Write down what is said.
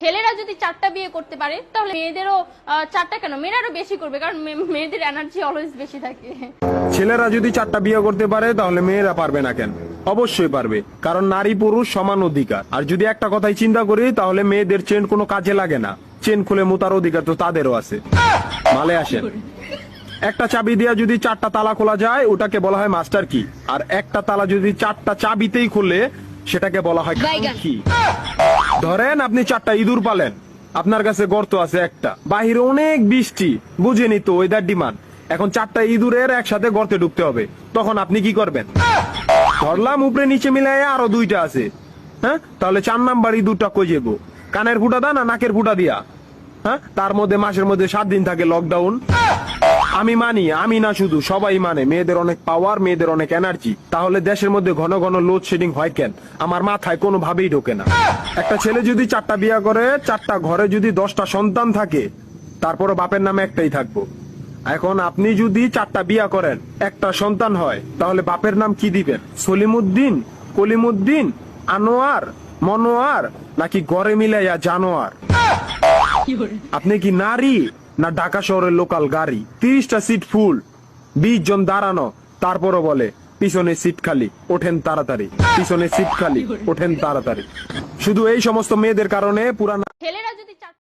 ছেলেরা যদি 4টা বিয়ে করতে পারে তাহলে মেয়েদেরও 4টা কেন, মেয়েরা আরো বেশি করবে, কারণ মেয়েদের এনার্জি অলওয়েজ বেশি থাকে। ছেলেরা যদি 4টা বিয়ে করতে পারে তাহলে মেয়েরা পারবে না কেন? অবশ্যই পারবে, কারণ নারী পুরুষ সমান অধিকার। আর যদি একটা কথাই চিন্তা করি তাহলে মেয়েদের চেন কোনো কাজে লাগে না, চেন খুলে মুতার অধিকার তো তাদেরও আছে। মালে আসেন, একটা চাবি দিয়া যদি 4টা তালা খোলা যায় ওটাকে বলা হয় মাস্টার কি, আর একটা তালা যদি 4টা চাবিতেই খুলে সেটাকে বলা হয় কি। ধরেন আপনি 4টা ইঁদুর পালেন, আপনার কাছে গর্ত আছে একটা, বাহিরে অনেক বৃষ্টি, বুঝেনি তো ওয়েদার ডিমান্ড। এখন 4টা ইঁদুরের একসাথে গর্তে ঢুকতে হবে, তখন আপনি কি করবেন? ধরলাম উপরে নিচে মিলাই আরো 2টা আছে, হ্যাঁ, তাহলে 4 নাম্বার ইঁদুরটা কই যাবো? কানের ফুটা দা না নাকের ফুটা দিয়া? হ্যাঁ, তার মধ্যে মাসের মধ্যে 7 দিন থাকে লকডাউন। আমি মানি, আমি না শুধু সবাই মানে, মেয়েদের অনেক পাওয়ার, মেয়েদের অনেক এনার্জি। তাহলে দেশের মধ্যে ঘন ঘন লোডশেডিং হয় কেন? আমার মাথায় কোনো ভাবেই ঢোকে না। একটা ছেলে যদি 4টা বিয়ে করে, 4টা ঘরে যদি 10টা সন্তান থাকে, তারপরে বাপের নামে একটাই থাকবো। এখন আপনি যদি 4টা বিয়ে করেন, একটা সন্তান হয়, তাহলে বাপের নাম কি দিবেন? সলিমুদ্দিন, কলিমুদ্দিন, আনোয়ার, মনোয়ার, নাকি গড়ে মিলাইয়া জানোয়ার? আপনি কি নারী না ঢাকা শহরের লোকাল গাড়ি? 30টা সিট ফুল, 20 জন দাঁড়ানো, তারপরও বলে পিছনে সিট খালি, ওঠেন তাড়াতাড়ি, পিছনে সিট খালি, ওঠেন তাড়াতাড়ি। শুধু এই সমস্ত মেয়েদের কারণে পুরা